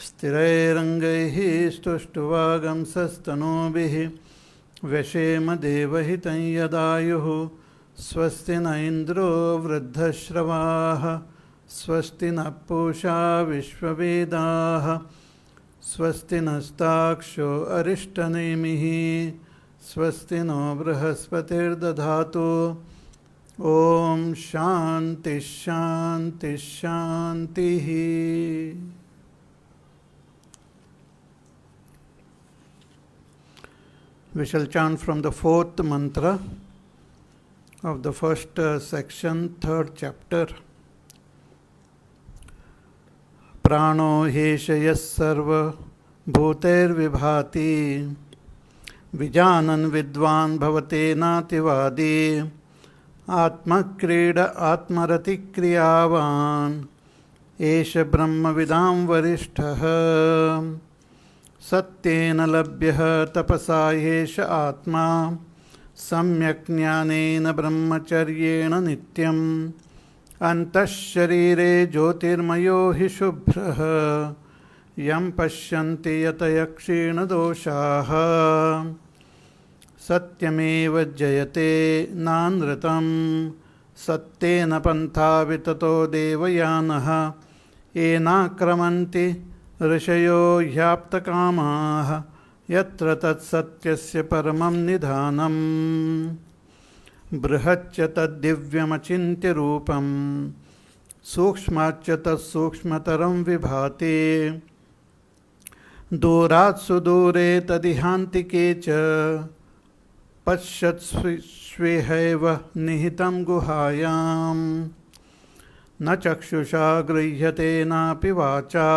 स्थिरैरङ्गैः स्तुष्ट्वागंसस्तनूभिः व्यशेम देवहितं यदायुः स्वस्ति न इन्द्रो वृद्धश्रवाः स्वस्ति न पूषा विश्ववेदाः स्वस्ति नस्ताक्षो अरिष्टनेमिः स्वस्ति नो बृहस्पतिर्दधातु ॐ शान्ति शान्ति शान्तिः. We shall chant from the fourth mantra of the first section, third chapter. Prano heshayas sarva bhutervibhati vijanan vidvan bhavate nativadi atma krida atmarati kriyavan esha brahma vidam varishtha सत्येन लभ्यः तपसा एष आत्मा सम्यक् ज्ञानेन ब्रह्मचर्येण नित्यम् अन्तःशरीरे ज्योतिर्मयो हि शुभ्रः यं पश्यन्ति यतयक्षीण दोषाः सत्यमेव जयते नानृतं सत्येन पन्था विततो देवयानः येनाक्रमन्ति ऋषयो ह्याप्तकामाः यत्र तत्सत्यस्य परमं निधानम् बृहच्च तद्दिव्यमचिन्त्य रूपं सूक्ष्माच्च तत्सूक्ष्मतरं विभाति दूरात् सुदूरे तदिहान्तिके च पश्यत्स्वेहैव निहितं गुहायाम् न चक्षुषा गृह्यते नापि वाचा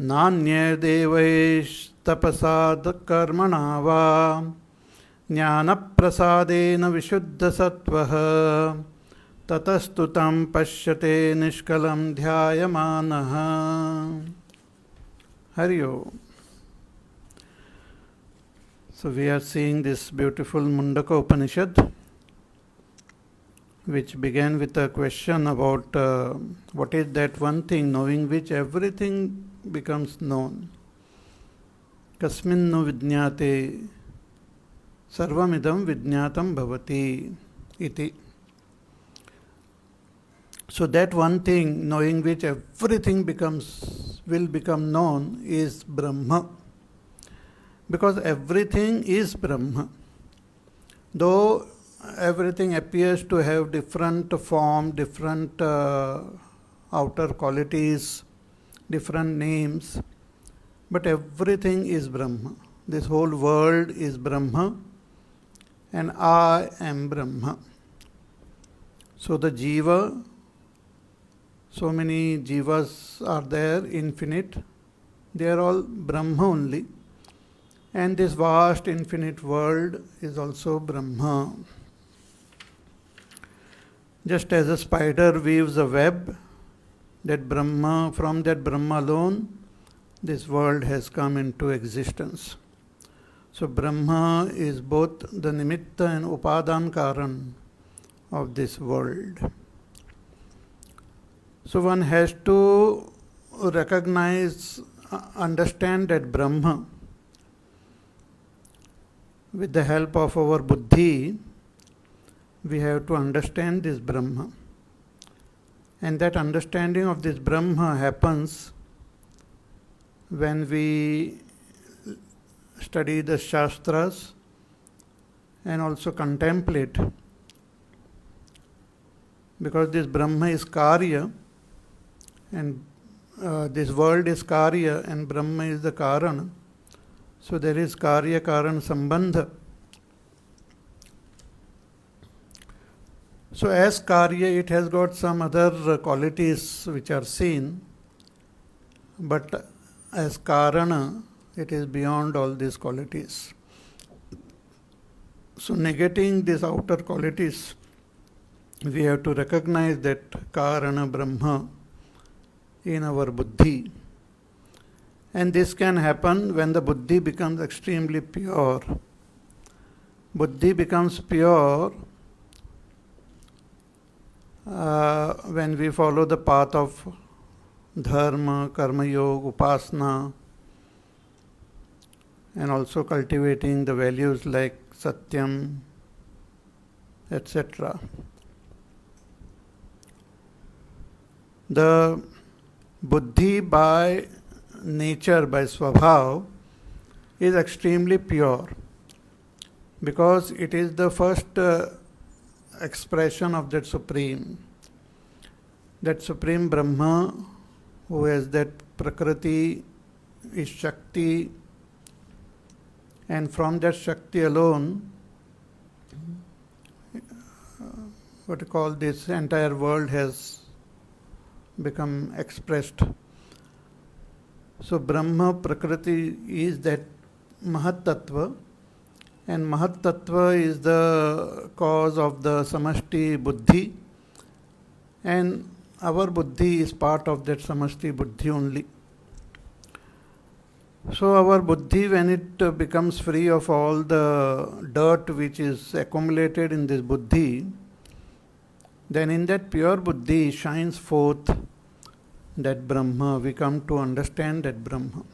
नान्यदेवैस्तपसादकर्मणा वा ज्ञानप्रसादेन विशुद्धसत्त्वः ततस्तु तं पश्यते निष्कलं ध्यायमानः. Hari Om. So we are seeing this beautiful Mundaka Upanishad, which began with a question about what is that one thing knowing which everything becomes known. Kasminnu vidnyate sarvamidam vidnyatam bhavati iti. So that one thing knowing which everything will become known is Brahma. Because everything is Brahma. Though everything appears to have different form, different outer qualities, different names, but everything is Brahma. This whole world is Brahma, and I am Brahma. So the Jiva, so many Jivas are there, infinite, they are all Brahma only, and this vast infinite world is also Brahma. Just as a spider weaves a web, that Brahma, from that Brahma alone, this world has come into existence. So Brahma is both the Nimitta and Upadan Karan of this world. So one has to recognize, understand that Brahma with the help of our buddhi. We have to understand this Brahma. And that understanding of this Brahma happens when we study the Shastras and also contemplate. Because this Brahma is Karya, and this world is Karya, and Brahma is the Karana. So there is Karya Karan Sambandha. So as Karya, it has got some other qualities which are seen, but as Karana, it is beyond all these qualities. So negating these outer qualities, we have to recognize that Karana Brahma in our buddhi. And this can happen when the buddhi becomes extremely pure. Buddhi becomes pure when we follow the path of dharma, karma yoga, upasana, and also cultivating the values like satyam, etc. The buddhi by nature, by swabhav, is extremely pure because it is the first expression of that Supreme Brahma, who has that Prakriti, is Shakti, and from that Shakti alone, what you call this entire world has become expressed. So Brahma Prakriti is that Mahat Tattva, and Mahat Tattva is the cause of the Samashti Buddhi, and our Buddhi is part of that Samashti Buddhi only. So our Buddhi, when it becomes free of all the dirt which is accumulated in this Buddhi, then in that pure Buddhi shines forth that Brahma. We come to understand that Brahma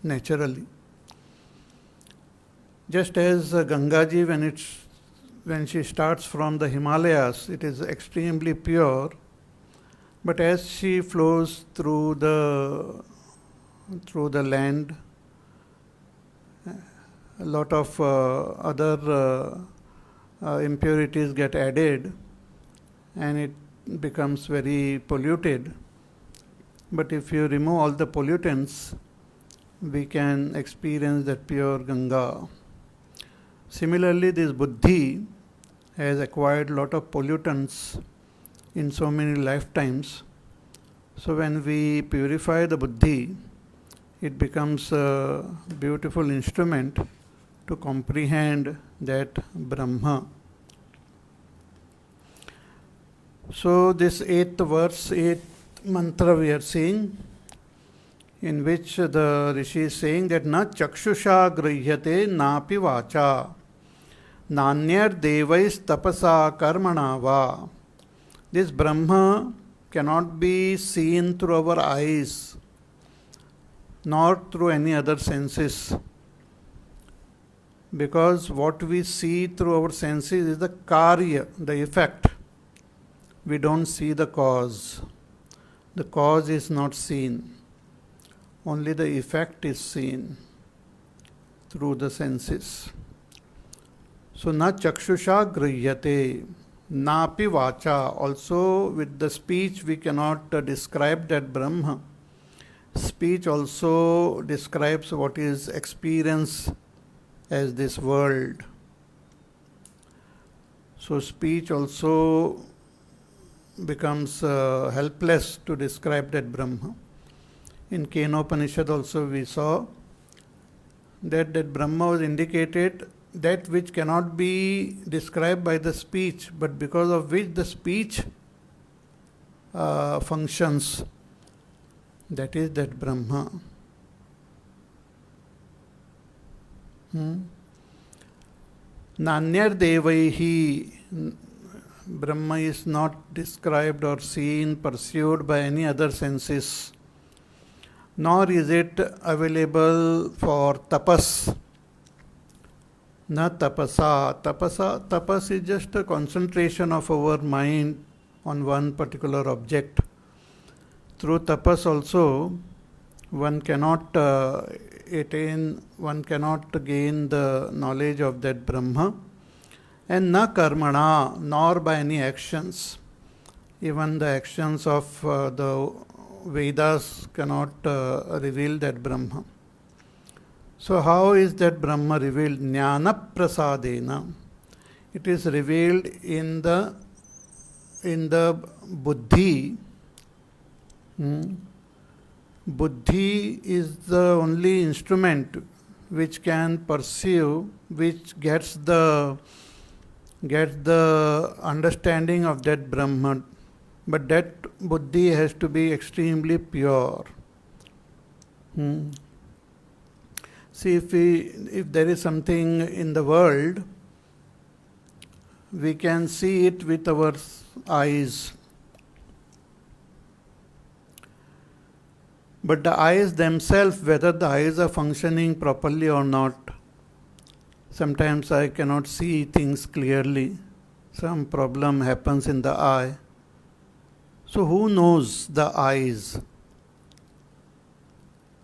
naturally. Just as Gangaji, when she starts from the Himalayas, it is extremely pure, but as she flows through the land, a lot of other impurities get added, and it becomes very polluted. But if you remove all the pollutants, we can experience that pure Ganga. Similarly, this Buddhi has acquired a lot of pollutants in so many lifetimes. So when we purify the Buddhi, it becomes a beautiful instrument to comprehend that Brahma. So this 8th verse, 8th mantra we are seeing, in which the Rishi is saying that na chakshusha grihyate napi vacha nanyar devais tapasa karmana va. This Brahma cannot be seen through our eyes nor through any other senses, because what we see through our senses is the karya, the effect. We don't see the cause. The cause is not seen. Only the effect is seen through the senses. So, na chakshusha grihyate, napi vacha. Also, with the speech we cannot describe that Brahma. Speech also describes what is experience as this world. So, speech also becomes helpless to describe that Brahma. In Knowledge of Upanishad also we saw that Brahma was indicated, that which cannot be described by the speech, but because of which the speech functions. That is that Brahma. Nanyar devaihi. Brahma is not described or seen, pursued by any other senses, nor is it available for tapas. Na tapasa. Tapas is just a concentration of our mind on one particular object. Through tapas also, one cannot gain the knowledge of that Brahma. And na karmana, nor by any actions. Even the actions of the Vedas cannot reveal that Brahma. So how is that Brahma revealed? Jnana prasadena. It is revealed in the buddhi. Buddhi is the only instrument which can perceive, which gets the understanding of that Brahman. But that buddhi has to be extremely pure. See, if there is something in the world, we can see it with our eyes. But the eyes themselves, whether the eyes are functioning properly or not, sometimes I cannot see things clearly. Some problem happens in the eye. So who knows the eyes?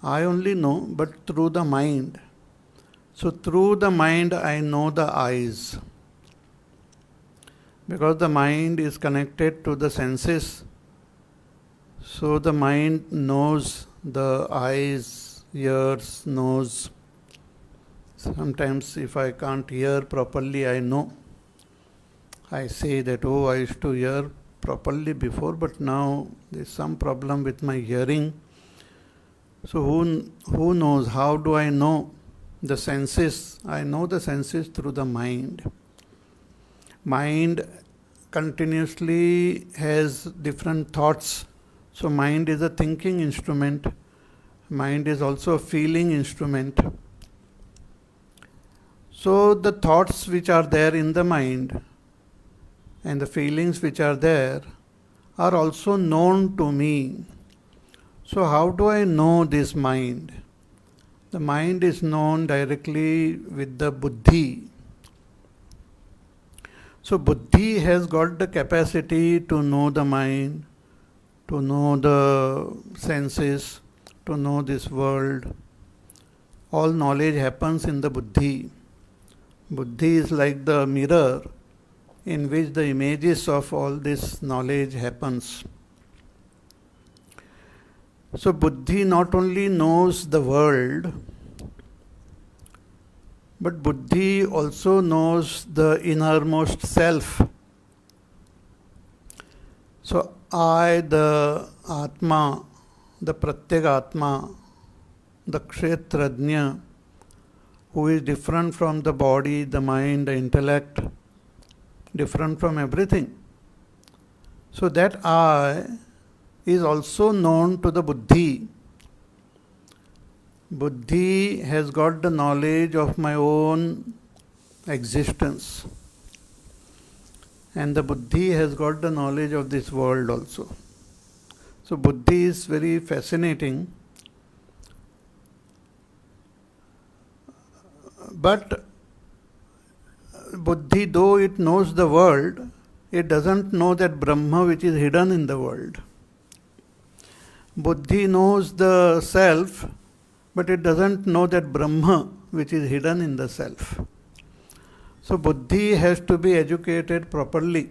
I only know, but through the mind. So through the mind I know the eyes. Because the mind is connected to the senses, so the mind knows the eyes, ears, nose. Sometimes if I can't hear properly, I know. I say that, oh, I used to hear properly before, but now there's some problem with my hearing. So who knows? How do I know the senses? I know the senses through the mind. Mind continuously has different thoughts. So mind is a thinking instrument. Mind is also a feeling instrument. So the thoughts which are there in the mind and the feelings which are there are also known to me. So how do I know this mind? The mind is known directly with the buddhi. So buddhi has got the capacity to know the mind, to know the senses, to know this world. All knowledge happens in the buddhi. Buddhi is like the mirror in which the images of all this knowledge happens. So buddhi not only knows the world, but buddhi also knows the innermost self. So I, the Atma, the Pratyek-atma, the Kshetrajna, who is different from the body, the mind, the intellect, different from everything. So that I is also known to the buddhi. Buddhi has got the knowledge of my own existence. And the buddhi has got the knowledge of this world also. So buddhi is very fascinating. But buddhi, though it knows the world, it doesn't know that Brahma which is hidden in the world. Buddhi knows the self, but it doesn't know that Brahma which is hidden in the self. So buddhi has to be educated properly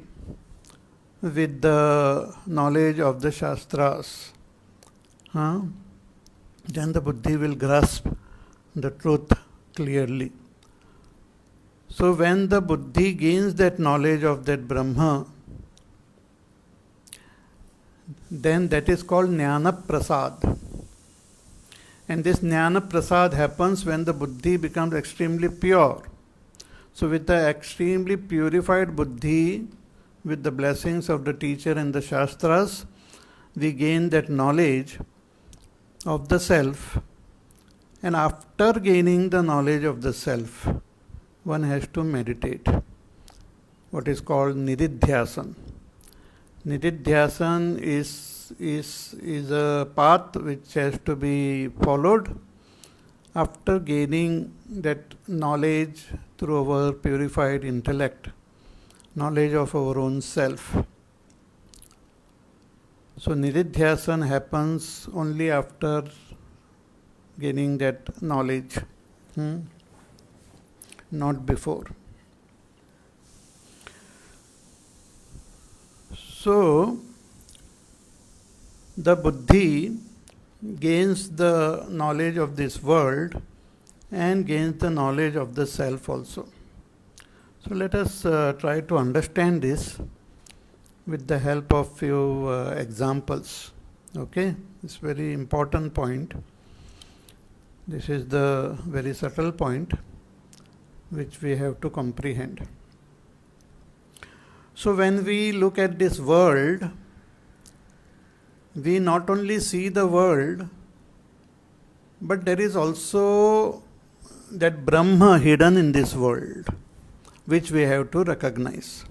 with the knowledge of the Shastras. Then the buddhi will grasp the truth clearly. So when the buddhi gains that knowledge of that Brahma, then that is called Jnana Prasad. And this Jnana Prasad happens when the buddhi becomes extremely pure. So with the extremely purified buddhi, with the blessings of the teacher and the Shastras, we gain that knowledge of the self. And after gaining the knowledge of the self, one has to meditate, what is called Nididhyasan. Nididhyasan is a path which has to be followed after gaining that knowledge through our purified intellect, knowledge of our own self. So Nididhyasan happens only after gaining that knowledge, not before. So the buddhi gains the knowledge of this world and gains the knowledge of the self also. So let us try to understand this with the help of few examples. Okay, it's a very important point. This is the very subtle point which we have to comprehend. So when we look at this world, we not only see the world, but there is also that Brahma hidden in this world, which we have to recognize.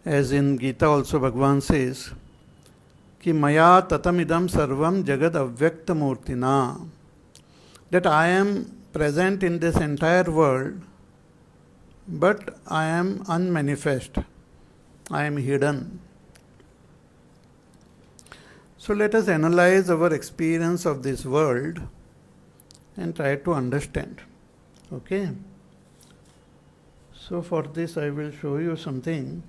As in Gita also Bhagavan says, Ki maya tatamidam sarvam jagad avyakta murtina. That I am present in this entire world, but I am unmanifest. I am hidden. So let us analyze our experience of this world and try to understand. Okay? So for this I will show you something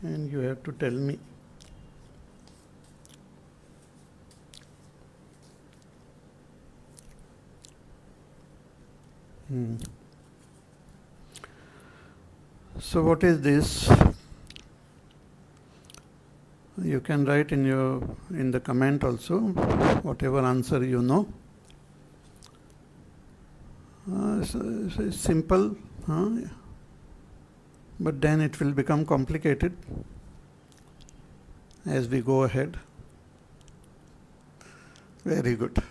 and you have to tell me. So what is this? You can write in the comment also whatever answer you know. It's simple, but then it will become complicated as we go ahead. Very good.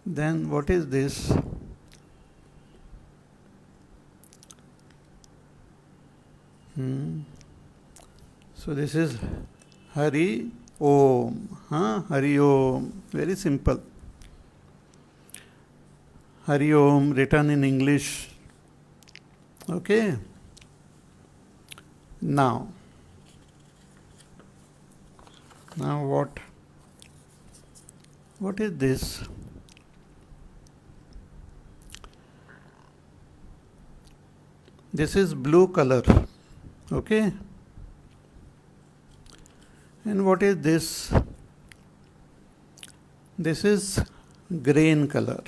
Then what is this? So this is Hari Om. Hari Om. Very simple. Hari Om written in English. Okay. Now what? What is this? This is blue color. Okay. And what is this? This is green color.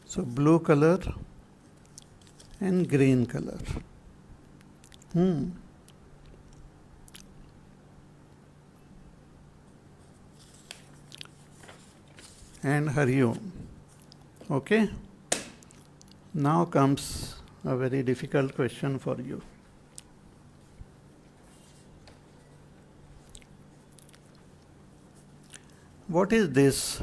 So blue color and green color. And Hari Om. Okay. Now comes a very difficult question for you. What is this?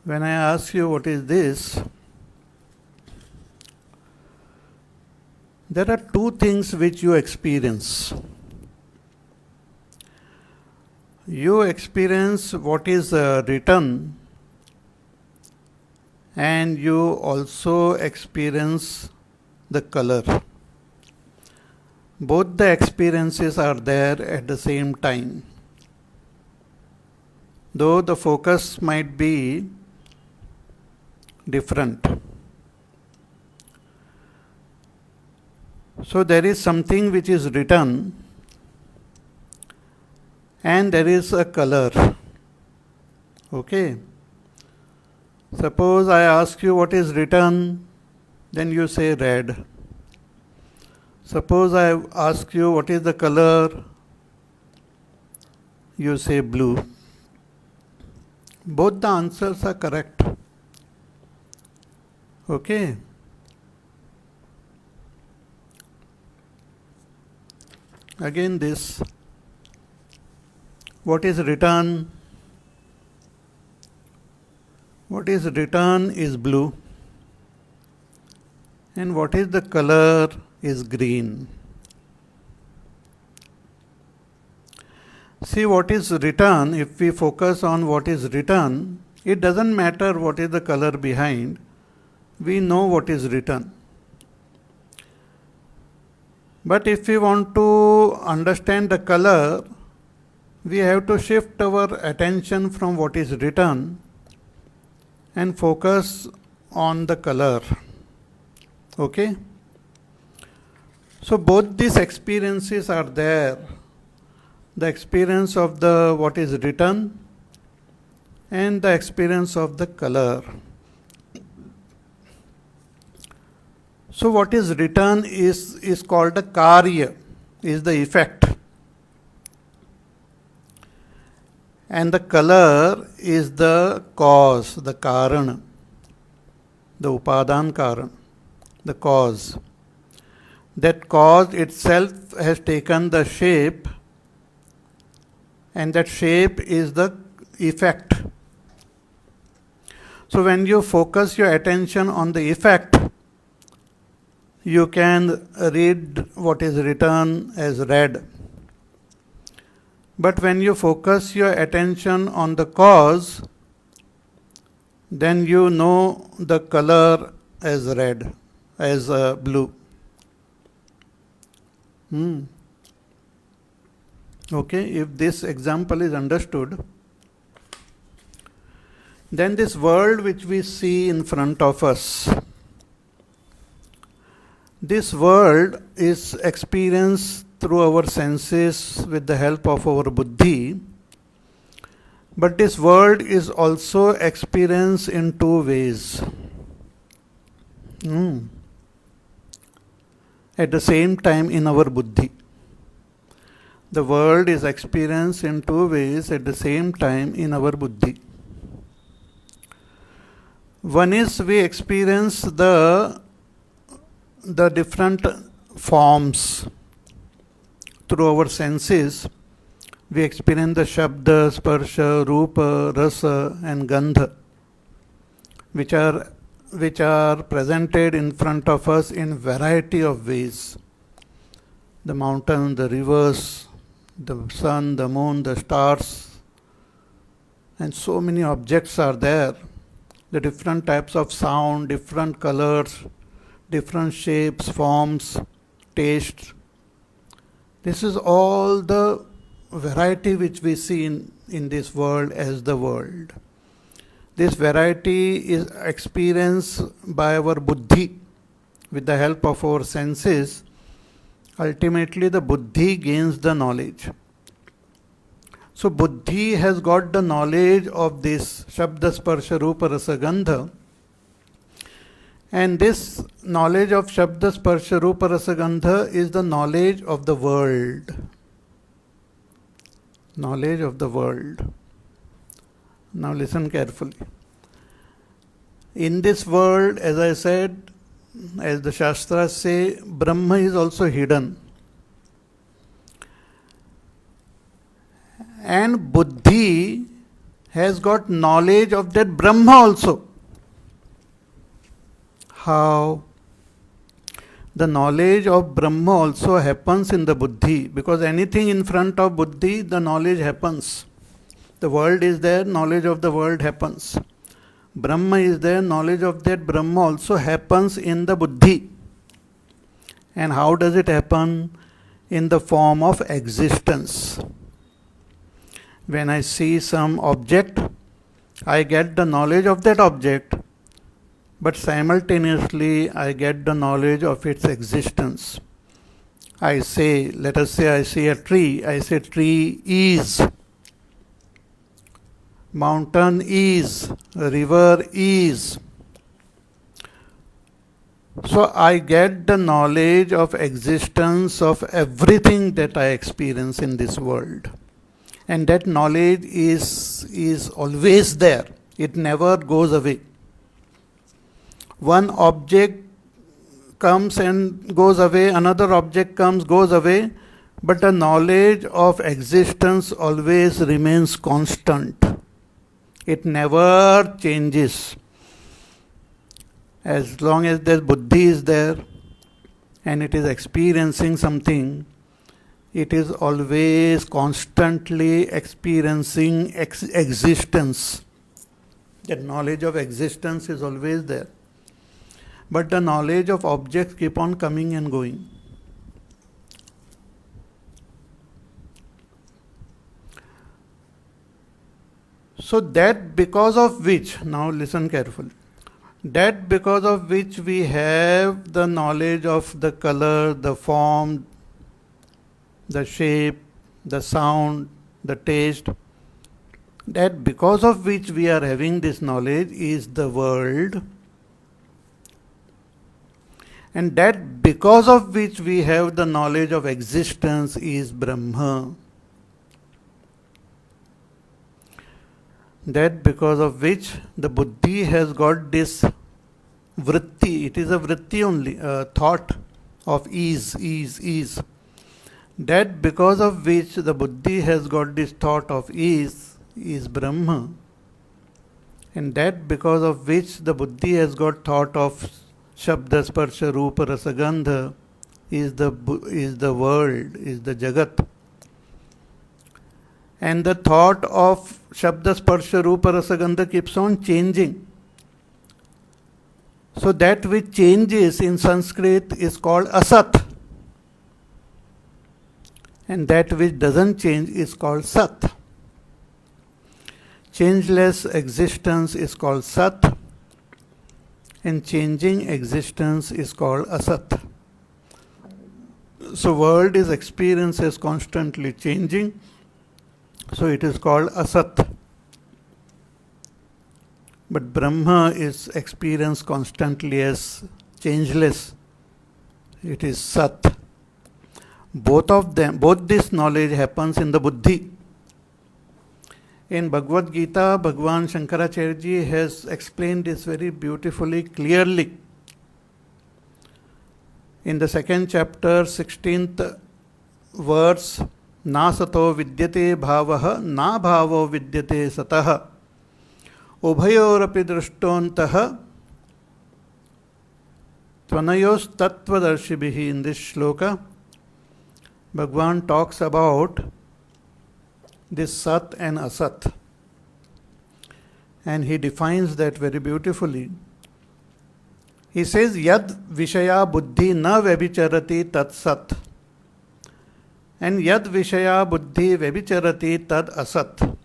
When I ask you what is this, there are two things which you experience. You experience what is written, and you also experience the color. Both the experiences are there at the same time. Though the focus might be different. So there is something which is written and there is a color. Okay. Suppose I ask you what is written, then you say red. Suppose I ask you what is the color, you say blue. Both the answers are correct. Okay. Again this. What is written? What is written is blue. And what is the color is green. See, what is written, if we focus on what is written, it doesn't matter what is the color behind. We know what is written. But if we want to understand the color, we have to shift our attention from what is written and focus on the color. Okay? So both these experiences are there. The experience of the what is written and the experience of the color. So what is written is called a karya, is the effect. And the color is the cause, the karana, the upadan karan, the cause. That cause itself has taken the shape, and that shape is effect. So when you focus your attention on the effect, you can read what is written as red. But when you focus your attention on the cause, then you know the color as red, as blue. Okay, if this example is understood, then this world which we see in front of us, this world is experienced through our senses with the help of our buddhi, but this world is also experienced in two ways. At the same time in our buddhi. The world is experienced in two ways at the same time in our buddhi. One is we experience the different forms through our senses. We experience the Shabda, Sparsha, Rupa, Rasa and Gandha, which are presented in front of us in variety of ways. The mountain, the rivers, the sun, the moon, the stars, and so many objects are there. The different types of sound, different colors, different shapes, forms, tastes. This is all the variety which we see in this world as the world. This variety is experienced by our buddhi with the help of our senses. Ultimately, the buddhi gains the knowledge. So, buddhi has got the knowledge of this Shabda, Sparsha, Rupa, Rasa, Gandha. And this knowledge of Shabda, Sparsha, Rupa, Rasa, Gandha is the knowledge of the world. Knowledge of the world. Now listen carefully. In this world, as I said, as the Shastras say, Brahma is also hidden. And buddhi has got knowledge of that Brahma also. How? The knowledge of Brahma also happens in the buddhi, because anything in front of buddhi, the knowledge happens. The world is there, knowledge of the world happens. Brahma is there, knowledge of that Brahma also happens in the buddhi. And how does it happen? In the form of existence. When I see some object, I get the knowledge of that object, but simultaneously I get the knowledge of its existence. I say, let us say I see a tree, I say tree is. Mountain is, river is. So I get the knowledge of existence of everything that I experience in this world. And that knowledge is always there. It never goes away. One object comes and goes away, another object comes, goes away, but the knowledge of existence always remains constant. It never changes. As long as the buddhi is there and it is experiencing something, it is always constantly experiencing existence. That knowledge of existence is always there. But the knowledge of objects keep on coming and going. So that because of which, now listen carefully, that because of which we have the knowledge of the color, the form, the shape, the sound, the taste, that because of which we are having this knowledge is the world, and that because of which we have the knowledge of existence is Brahma. That because of which the buddhi has got this vritti, it is a vritti only, a thought of ease. That because of which the buddhi has got this thought of ease is Brahma, and that because of which the buddhi has got thought of Shabda, Sparsha, Rupa, Rasa, Gandha is the world, is the Jagat. And the thought of Shabda, Sparsha, Rupa, Rasa, Gandha keeps on changing. So that which changes in Sanskrit is called Asat. And that which doesn't change is called Sat. Changeless existence is called Sat, and changing existence is called Asat. So world is experience is constantly changing, so it is called Asat. But Brahma is experienced constantly as changeless. It is Sat. Both this knowledge happens in the buddhi. In Bhagavad Gita, Bhagwan Shankaracharya ji has explained this very beautifully, clearly. In the second chapter, 16th verse, Na sato vidyate bhavaha, na bhavo vidyate sataha, ubhayorapi drashtontaha, tvanayos tattvadarshibhihi. In this shloka, Bhagwan talks about this Sat and Asat, and he defines that very beautifully. He says, Yad Vishaya Buddhi na Vebicharati Tat Sat, and Yad Vishaya Buddhi Vebicharati Tad Asat.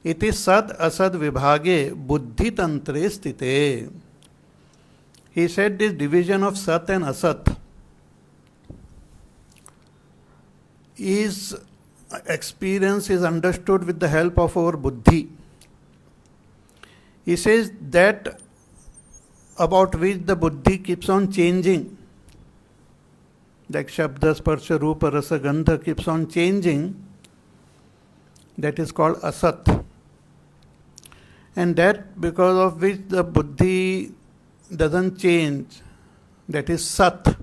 Iti Sad Asad Vibhage Buddhi Tantre Stite. He said this division of Sat and Asat is experience is understood with the help of our buddhi. He says that about which the buddhi keeps on changing, like Shabda, Sparsha, Rupa, Rasa, Gandha keeps on changing, that is called Asat. And that because of which the buddhi doesn't change, that is Sat.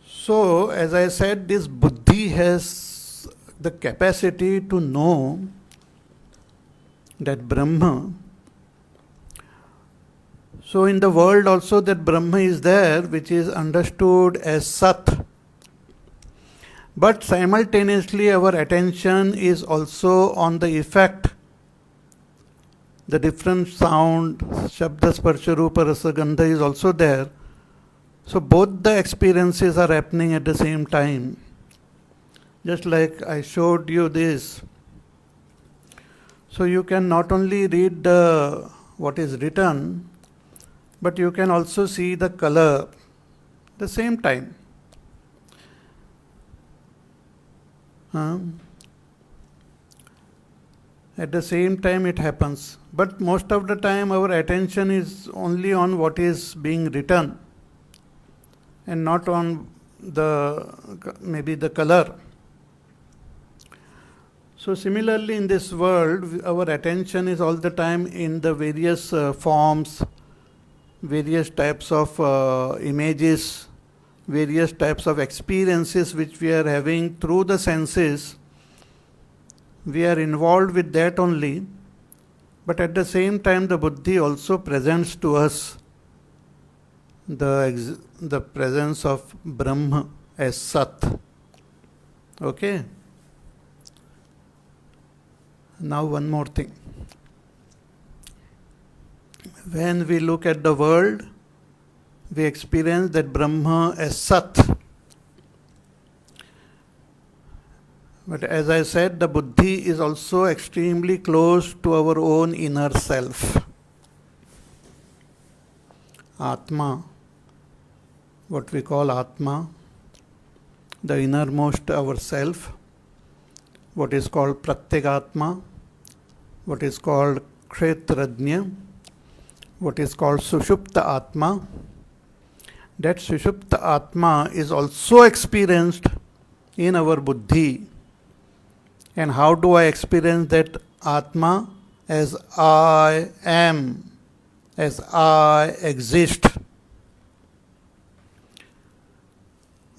So, as I said, this buddhi has the capacity to know that Brahma. So, in the world also that Brahma is there, which is understood as Sat. But simultaneously our attention is also on the effect, the different sound, Shabda, Sparsha, Rupa, Rasa, Gandha is also there. So both the experiences are happening at the same time. Just like I showed you this. So you can not only read what is written, but you can also see the color at the same time. At the same time it happens. But most of the time our attention is only on what is being written, and not on maybe the color. So similarly in this world, our attention is all the time in the various forms, various types of images, various types of experiences which we are having through the senses. We are involved with that only, but at the same time the buddhi also presents to us the presence of Brahma as Sat. Okay? Now one more thing. When we look at the world, we experience that Brahma as Sat. But as I said, the buddhi is also extremely close to our own inner self. Atma, what we call Atma, the innermost ourself, what is called Pratyagatma, what is called Kshetrajna, what is called Sushupta Atma. That Sushupta Atma is also experienced in our buddhi. And how do I experience that Atma? As I am, as I exist.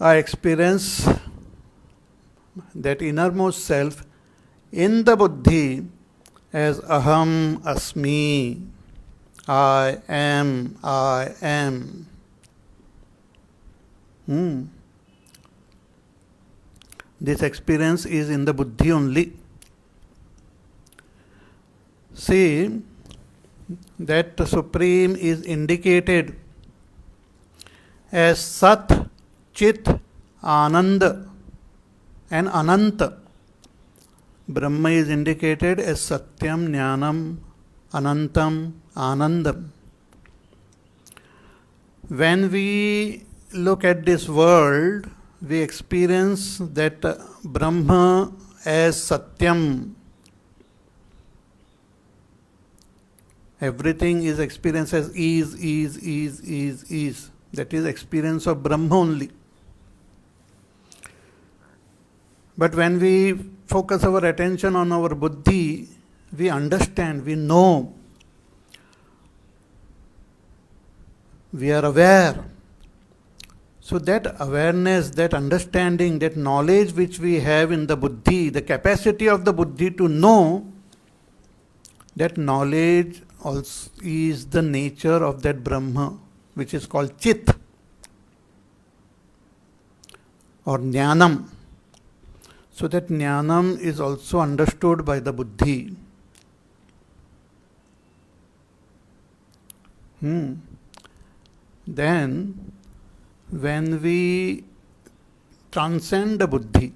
I experience that innermost self, in the buddhi as aham asmi, I am, I am. This experience is in the buddhi only. See, that the Supreme is indicated as Sat, Chit, Anand and Ananta. Brahma is indicated as Satyam, Jnanam, Anantam, Anandam. When we look at this world, we experience that Brahma as Satyam. Everything is experienced as is. That is experience of Brahma only. But when we focus our attention on our buddhi, we understand, we know, we are aware. So that awareness, that understanding, that knowledge which we have in the buddhi, the capacity of the buddhi to know, that knowledge also is the nature of that Brahma, which is called Chit or Jnanam. So that Jnanam is also understood by the buddhi. Then, when we transcend the buddhi,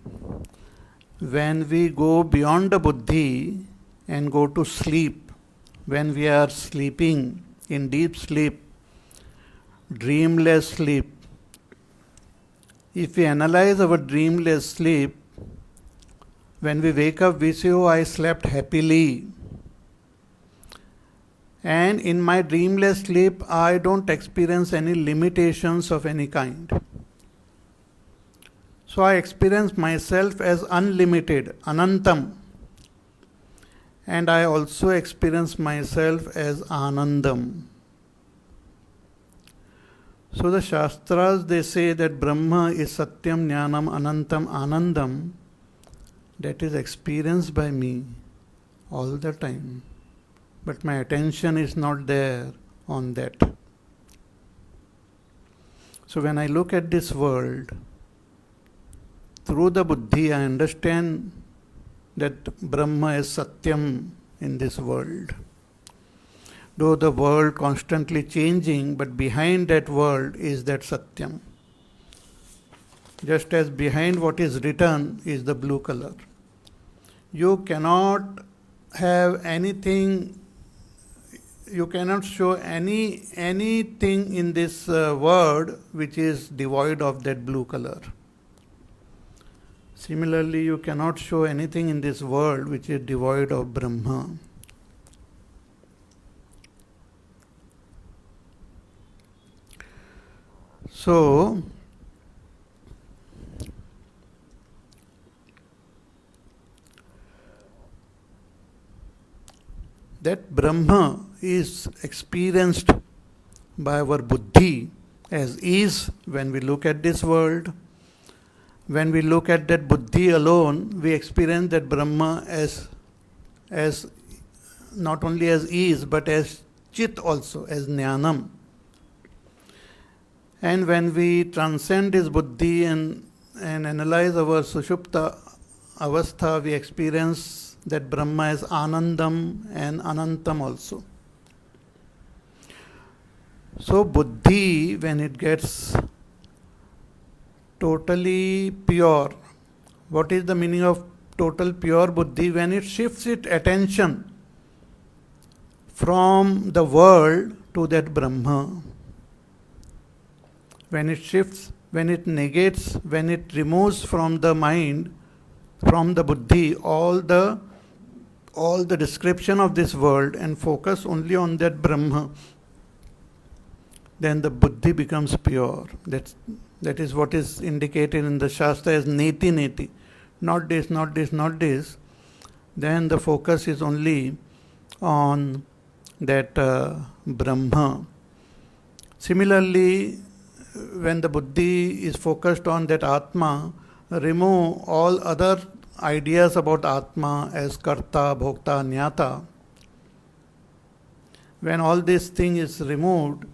when we go beyond the buddhi and go to sleep, when we are sleeping in deep sleep, dreamless sleep, if we analyze our dreamless sleep, when we wake up, we say, oh, I slept happily. And in my dreamless sleep, I don't experience any limitations of any kind. So I experience myself as unlimited, anantam. And I also experience myself as anandam. So the Shastras, they say that Brahma is Satyam, Jnanam, Anantam, Anandam. That is experienced by me all the time. But my attention is not there on that. So when I look at this world, through the buddhi, I understand that Brahma is Satyam in this world. Though the world constantly changing, but behind that world is that Satyam. Just as behind what is written is the blue color. You cannot have anything, you cannot show anything in this word which is devoid of that blue color. Similarly, you cannot show anything in this world which is devoid of Brahma. So, that Brahma is experienced by our buddhi as is when we look at this world. When we look at that buddhi alone, we experience that Brahma as not only as is, but as Chit also, as Jnanam. And when we transcend this buddhi and analyze our Sushupta Avastha, we experience that Brahma is Anandam and Anantam also. So buddhi, when it gets totally pure, what is the meaning of total pure buddhi? When it shifts its attention from the world to that Brahma. When it shifts, when it negates, when it removes from the mind, from the buddhi, all the description of this world and focus only on that Brahma, then the buddhi becomes pure. That is what is indicated in the Shastra as neti neti. Not this, not this, not this. Then the focus is only on that Brahma. Similarly, when the buddhi is focused on that Atma, remove all other ideas about Atma as Karta, Bhokta, Jnata, when all this thing is removed,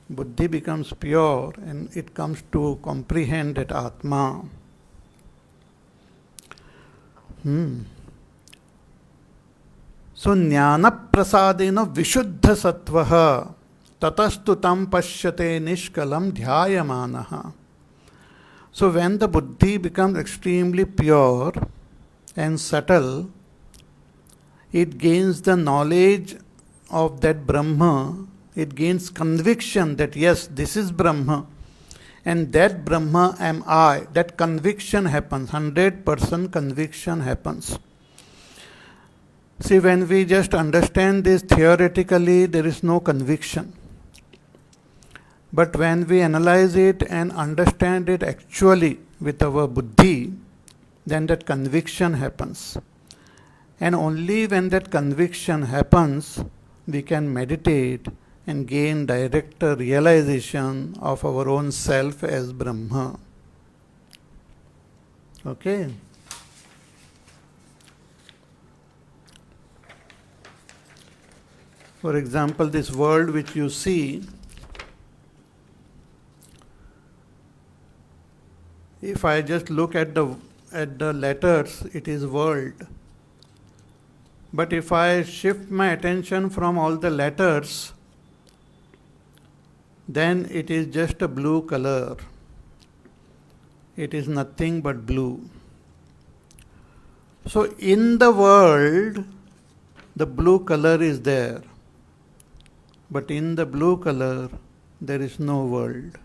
Buddhi becomes pure and it comes to comprehend that Atma. So, Jnana prasadena vishuddha sattvaha tatastu tam pashyate nishkalam dhyayamanaha. So, when the Buddhi becomes extremely pure and subtle, it gains the knowledge of that Brahma, it gains conviction that yes, this is Brahma, and that Brahma am I. That conviction happens, 100% conviction happens. See, when we just understand this theoretically, there is no conviction. But when we analyze it and understand it actually with our buddhi, then that conviction happens. And only when that conviction happens, we can meditate and gain direct realization of our own self as Brahma. Okay? For example, this world which you see, if I just look at the letters, it is world. But if I shift my attention from all the letters, then it is just a blue color. It is nothing but blue. So in the world, the blue color is there. But in the blue color, there is no world.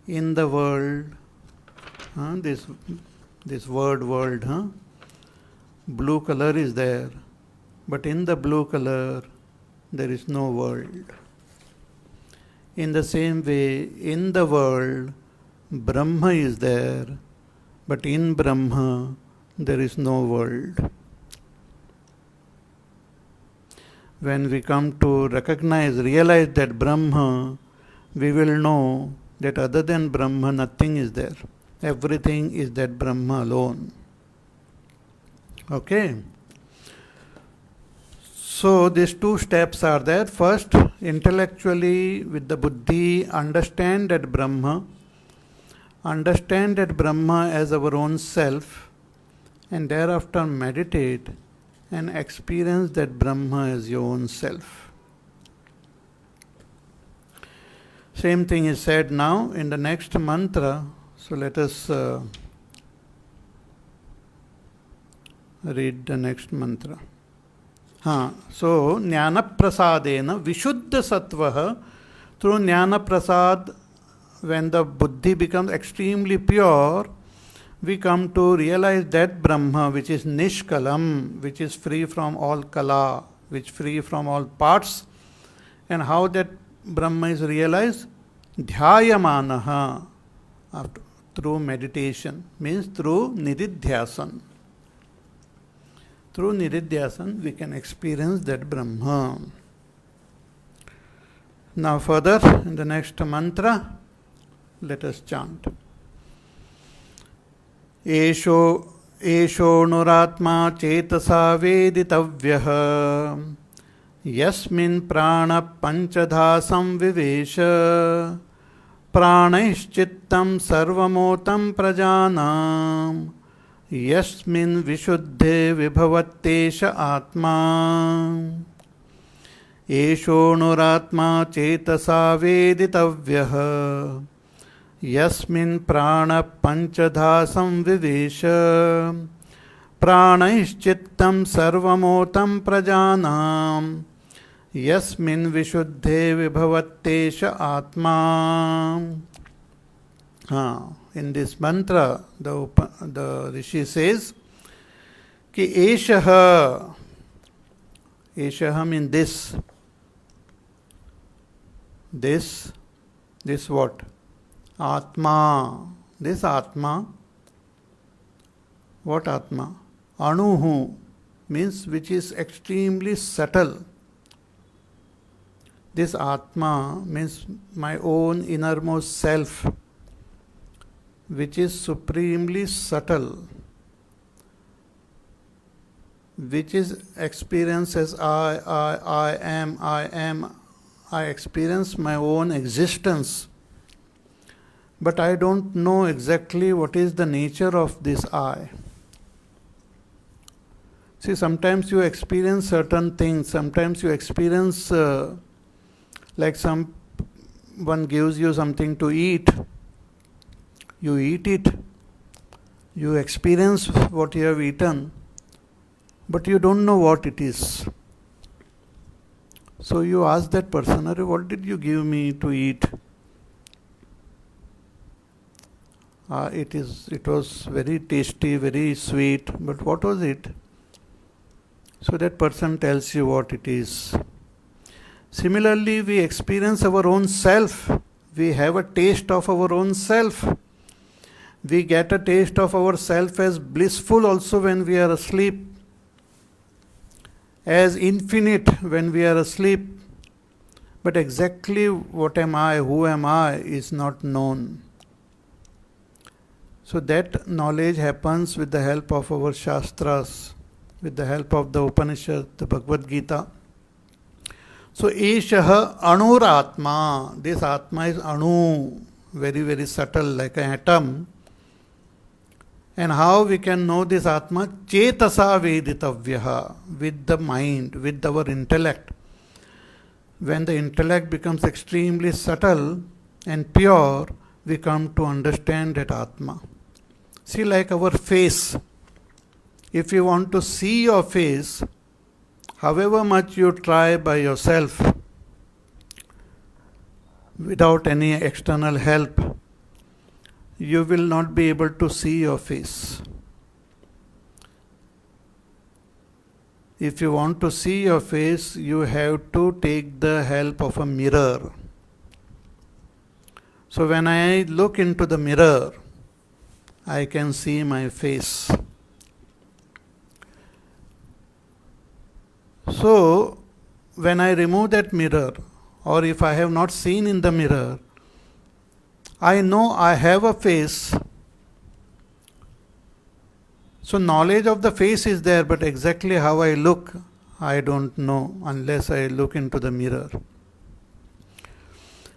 In the world, this word world, blue color is there, but in the blue color there is no world. In the same way, in the world, Brahma is there, but in Brahma there is no world. When we come to realize that Brahma, we will know that other than Brahma nothing is there. Everything is that Brahma alone. Okay? So these two steps are there. First, intellectually with the buddhi, understand that Brahma as our own self, and thereafter meditate and experience that Brahma as your own self. Same thing is said now in the next mantra. So let us read the next mantra. So, Jnana prasadena vishuddha sattvaha, through Jnana prasad, when the buddhi becomes extremely pure, we come to realize that Brahma which is nishkalam, which is free from all kala, which is free from all parts. And how that Brahma is realized? Dhyayamanaha, through meditation, means through nididhyasan. Through nididhyasan, we can experience that Brahma. Now further, in the next mantra, let us chant. Esho nuratma cetasa veditavyah yasmin prana panchadha samvivesha pranaishchittam sarvamotam prajanam yasmin vishuddhe vibhavattesha atma. Esho nuratma cetasa veditavyah yasmin prana panchadha samvivesha pranaishchittam sarvamotam prajanam yasmin vishuddhe vibhavattesha atma. In this mantra, the Rishi says, ki eshaha means this what? Atma. This Atma. What Atma? Anuhu means which is extremely subtle. This Atma means my own innermost self. which is supremely subtle, which is experienced as I am, I experience my own existence. But I don't know exactly what is the nature of this I. See, sometimes you experience certain things, sometimes you experience like someone gives you something to eat, you eat it, you experience what you have eaten, but you don't know what it is. So you ask that person, "Arey, what did you give me to eat?" It was very tasty, very sweet, but what was it? So that person tells you what it is. Similarly, we experience our own self. We have a taste of our own self. We get a taste of ourself as blissful also when we are asleep, as infinite when we are asleep. But exactly what am I, who am I, is not known. So that knowledge happens with the help of our Shastras, with the help of the Upanishad, the Bhagavad Gita. So, Eshaha Anur Atma. This Atma is Anu, very, very subtle, like an atom. And how we can know this Atma? Chetasa Veditavyaha, with the mind, with our intellect. When the intellect becomes extremely subtle and pure, we come to understand that Atma. See, like our face. If you want to see your face, however much you try by yourself, without any external help, you will not be able to see your face. If you want to see your face, you have to take the help of a mirror. So when I look into the mirror, I can see my face. So when I remove that mirror, or if I have not seen in the mirror, I know I have a face. So knowledge of the face is there, but exactly how I look, I don't know unless I look into the mirror.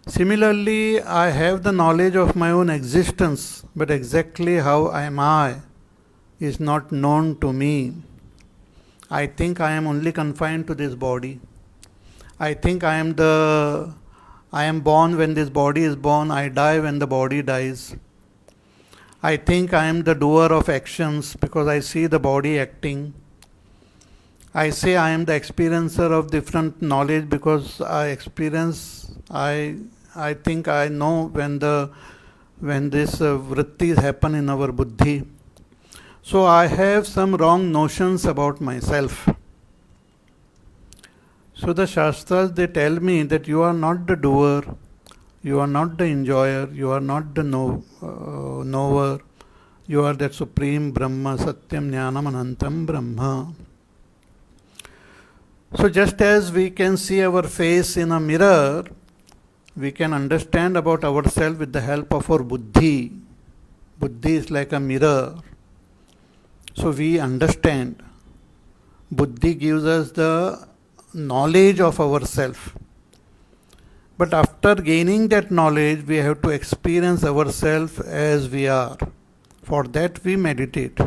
Similarly, I have the knowledge of my own existence, but exactly how am I is not known to me. I think I am only confined to this body. I think I am born when this body is born, I die when the body dies. I think I am the doer of actions because I see the body acting. I say I am the experiencer of different knowledge because I experience, I think I know when this vrittis happen in our buddhi. So I have some wrong notions about myself. So the Shastras, they tell me that you are not the doer, you are not the enjoyer, you are not the knower, you are that supreme Brahma, Satyam Jnanam Anantam Brahma. So just as we can see our face in a mirror, we can understand about ourselves with the help of our buddhi. Buddhi is like a mirror. So we understand. Buddhi gives us the knowledge of ourselves. But after gaining that knowledge, we have to experience ourselves as we are. For that we meditate.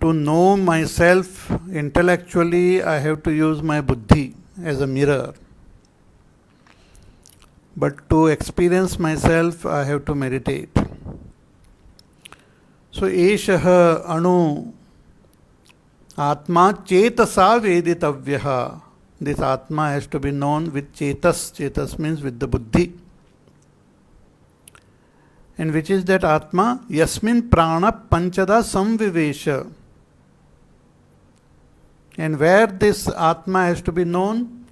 To know myself intellectually, I have to use my buddhi as a mirror. But to experience myself, I have to meditate. So, Eshaha Anu Atma Chetasa Veditavyaha. This Atma has to be known with Chetas. Chetas means with the buddhi. And which is that Atma? Yasmin Prana Panchada Samvivesha. And where this Atma has to be known?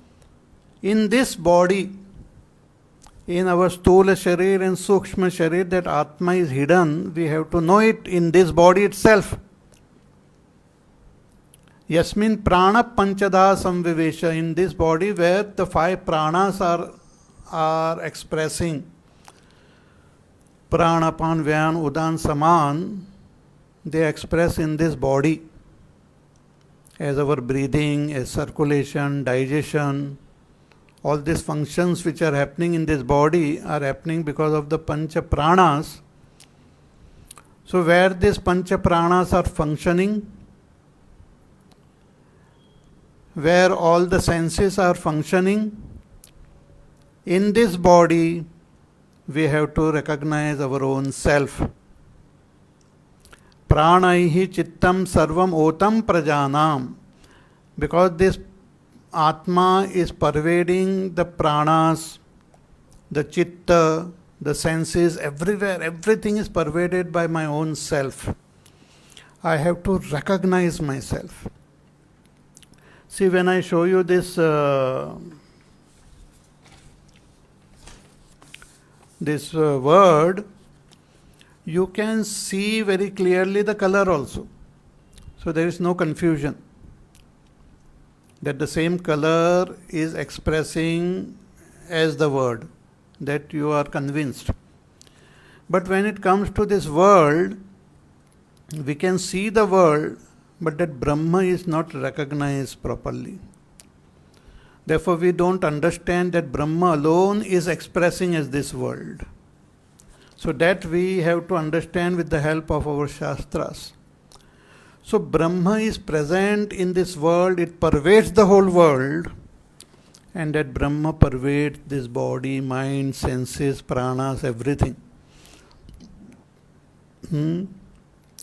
In this body. In our Stula Sharir and Sukshma Sharir, that Atma is hidden. We have to know it in this body itself. Yasmin Prana Panchada Samvivesha. In this body where the 5 pranas are expressing. Prana, Apan, Vyan, Udan, Saman, they express in this body as our breathing, as circulation, digestion. All these functions which are happening in this body are happening because of the Pancha Pranas. So where these Pancha Pranas are functioning, where all the senses are functioning, in this body we have to recognize our own self. Pranaihi chittam sarvam otam prajanam. Because this Atma is pervading the pranas, the chitta, the senses, everywhere. Everything is pervaded by my own self. I have to recognize myself. See, when I show you this word, you can see very clearly the color also. So there is no confusion that the same color is expressing as the word, that you are convinced. But when it comes to this world, we can see the world, but that Brahma is not recognized properly. Therefore, we don't understand that Brahma alone is expressing as this world. So that we have to understand with the help of our Shastras. So Brahma is present in this world, it pervades the whole world, and that Brahma pervades this body, mind, senses, pranas, everything.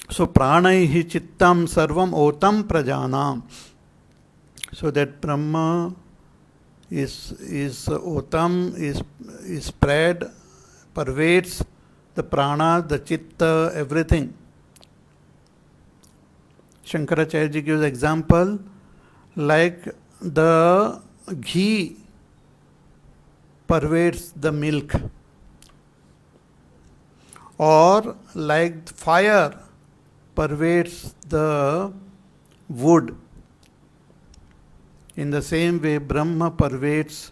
So pranaihi chittam sarvam otam prajanam. So that Brahma is otam, is spread, pervades the prana, the chitta, everything. Shankaracharya ji gives example like the ghee pervades the milk, or like fire pervades the wood. In the same way, Brahma pervades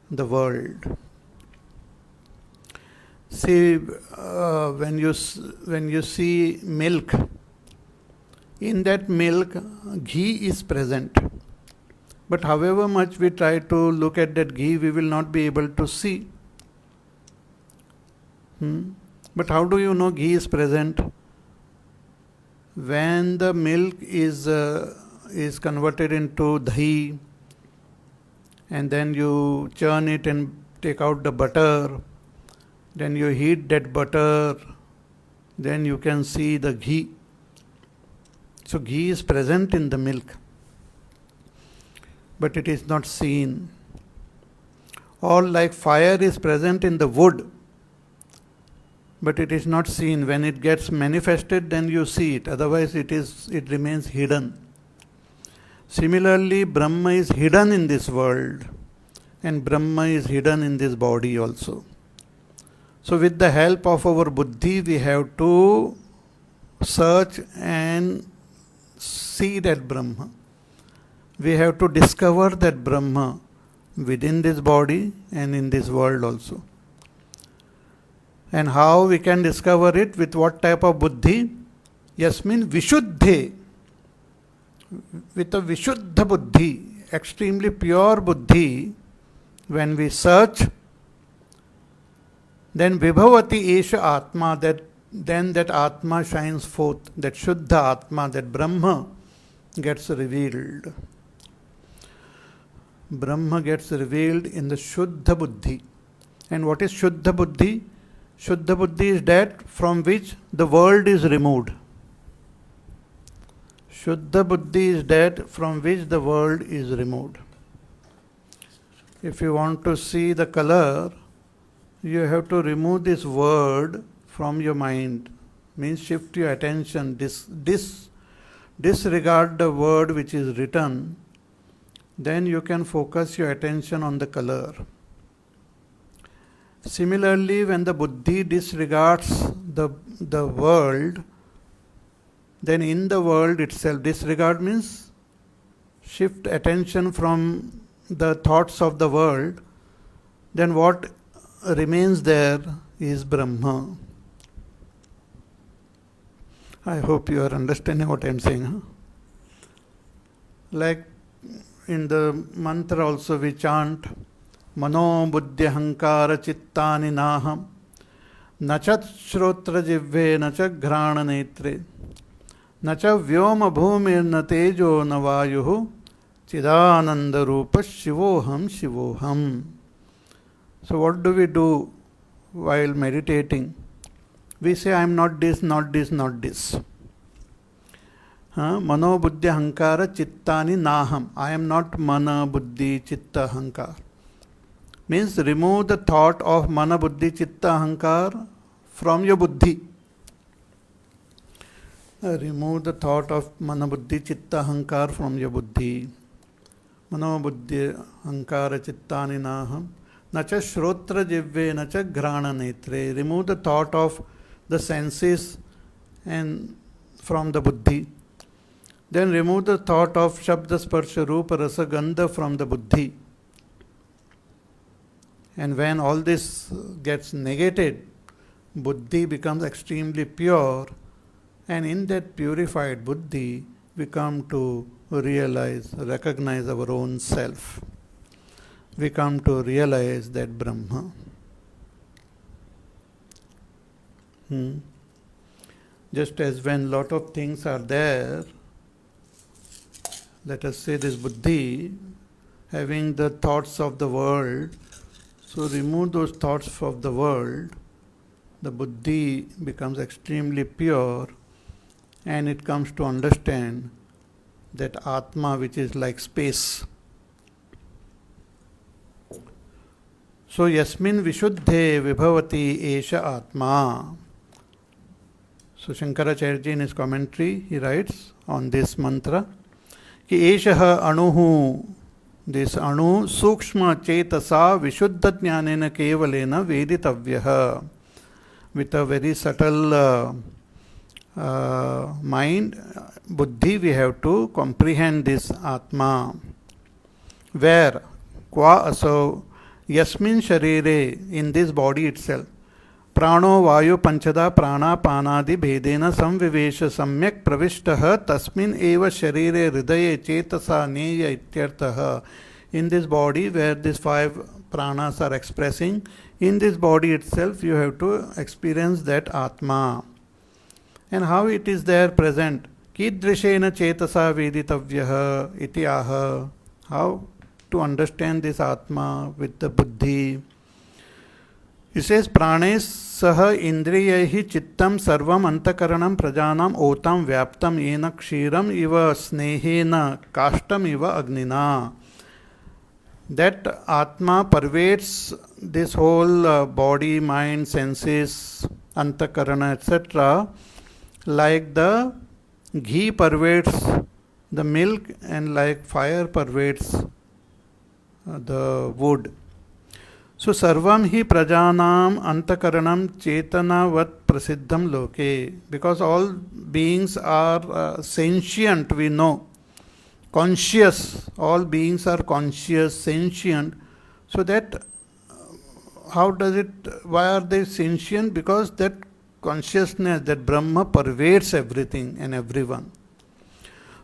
the world. See, when you see milk, in that milk, ghee is present. But however much we try to look at that ghee, we will not be able to see. But how do you know ghee is present? When the milk is converted into dahi, and then you churn it and take out the butter, then you heat that butter, then you can see the ghee. So ghee is present in the milk, but it is not seen. Or like fire is present in the wood, but it is not seen. When it gets manifested, then you see it. Otherwise it remains hidden. Similarly, Brahma is hidden in this world, and Brahma is hidden in this body also. So with the help of our buddhi, we have to search and see that Brahma. We have to discover that Brahma within this body and in this world also. And how we can discover it? With what type of buddhi? Yasmin vishuddhe. With a vishuddha buddhi, extremely pure buddhi, when we search, then vibhavati esha atma, then that atma shines forth, that shuddha atma, that Brahma gets revealed. Brahma gets revealed in the shuddha buddhi. And what is shuddha buddhi? Shuddha buddhi is that from which the world is removed. Shuddha buddhi is that from which the world is removed. If you want to see the color, you have to remove this word from your mind. Means shift your attention, disregard the word which is written, then you can focus your attention on the color. Similarly, when the buddhi disregards the world, then in the world itself, disregard means shift attention from the thoughts of the world, then what remains there is Brahma. I hope you are understanding what I am saying. Huh? Like in the mantra also we chant Mano buddhi hankara chittani naham Nachat shrotra jivve nacha ghrana netre Nacha vyoma bhumir na tejo na vayuhu Chidananda rupa shivoham shivoham. So what do we do while meditating? We say, I am not this, not this, not this. Mano buddhi hankara chittani naham. I am not mana, buddhi, chitta, hankar. Means remove the thought of mana, buddhi, chitta, hankar from your buddhi. Remove the thought of mana, buddhi, chitta, hankar from your buddhi. Mano buddhi hankara chittani naham. Nacha shrotra jivve nacha ghrana netre. Remove the thought of the senses and from the buddhi. Then remove the thought of shabda sparsha rupa rasa gandha from the buddhi. And when all this gets negated, buddhi becomes extremely pure, and in that purified buddhi we come to realize, recognize our own self. We come to realize that Brahma. Just as when lot of things are there, let us say this buddhi, having the thoughts of the world, so remove those thoughts of the world, the buddhi becomes extremely pure, and it comes to understand that Atma, which is like space. So yasmin vishuddhe vibhavati esha Atma. So Shankaracharya in his commentary, he writes on this mantra, कि एषः अणुः, this अणु सूक्ष्म चेतसा विशुद्ध ज्ञानेन केवलेन वेदितव्यः. With a very subtle mind, buddhi, we have to comprehend this Atma. Where? Qua asau yasmin sharire, in this body itself. Prano vayu panchada prana panadi bhedena samvivesha samyak pravishtaha tasmin eva sharire hridaye chetasa neya ityartaha. In this body where these 5 pranas are expressing, in this body itself you have to experience that Atma. And how it is there present? Kidrishena chetasa veditavyaha iti aha. How to understand this Atma with the buddhi? He says, Pranes saha indriyahi chittam sarvam antakaranam prajanam otam vyaptam ena kshiram iva snehena kashtam iva agnina. That Atma pervades this whole body, mind, senses, antakarana, etc. like the ghee pervades the milk and like fire pervades the wood. So sarvam hi prajanam antakaranam chetanavat prasiddham loke. Because all beings are sentient, we know. Conscious, all beings are conscious, sentient. So that, how does it, why are they sentient? Because that consciousness, that Brahma pervades everything and everyone.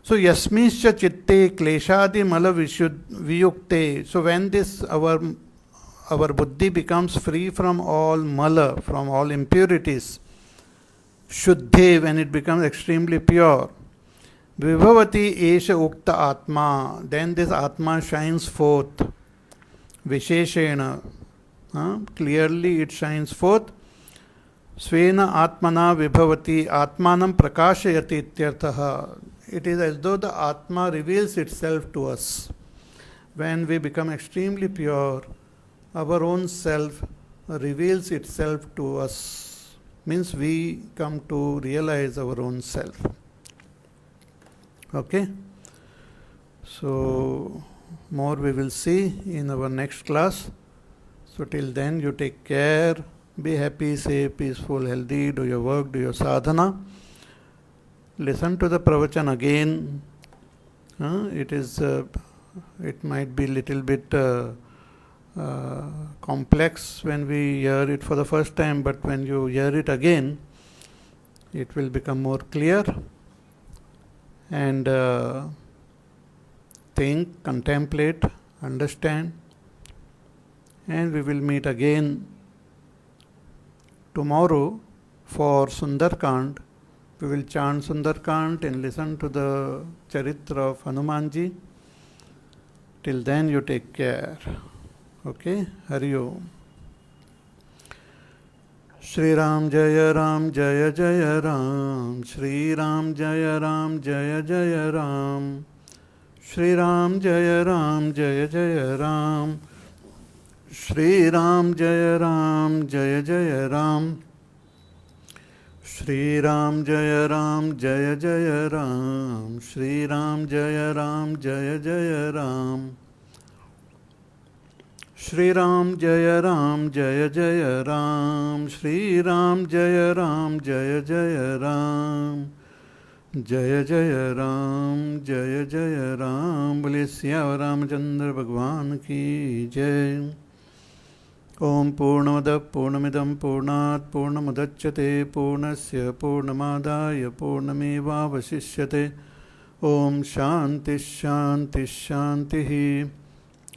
So yasmischa chitte kleshadi mala viyukte. So when this our buddhi becomes free from all mala, from all impurities, shuddhe, when it becomes extremely pure, vibhavati esha ukta atma, then this Atma shines forth, visheshena, clearly it shines forth, svena atmana vibhavati atmanam prakashayati ityarthaha. It is as though the Atma reveals itself to us. When we become extremely pure, our own self reveals itself to us. Means we come to realize our own self. Okay? So, more we will see in our next class. So, till then, you take care, be happy, safe, peaceful, healthy, do your work, do your sadhana. Listen to the pravachan again. It might be little bit complex when we hear it for the first time, but when you hear it again, it will become more clear. And think, contemplate, understand, and we will meet again tomorrow for Sundarkand. We will chant Sundarkand and listen to the Charitra of Hanumanji. Till then, you take care. Okay? Hari Om. Shri Ram Jaya Ram Jaya Jaya Ram. Shri Ram Jaya Ram Jaya Jaya Ram. Shri Ram Jaya Ram Jaya Jaya Ram. Shri Ram Jaya Ram Jaya Jaya Ram. Shri Ram Jaya Ram Jaya Jaya Ram. Shri Ram Jaya Ram Jaya Jaya Ram. Shri Ram Jaya Ram Jaya Jaya Ram. Shri Ram Jaya Ram Jaya Jaya Ram. Jaya Jaya Ram Jaya Jaya Ram. Bole Siya Ramachandra Bhagwan ki Jai. Om Purnamada Purnamidam Purnat Purnamudachyate Purnasya Purnamadaya Purnamevavasishyate. Om Shanti Shanti Shanti.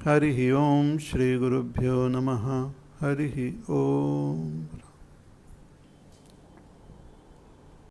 Harihi Om Shri Gurubhyo Namaha. Harihi Om.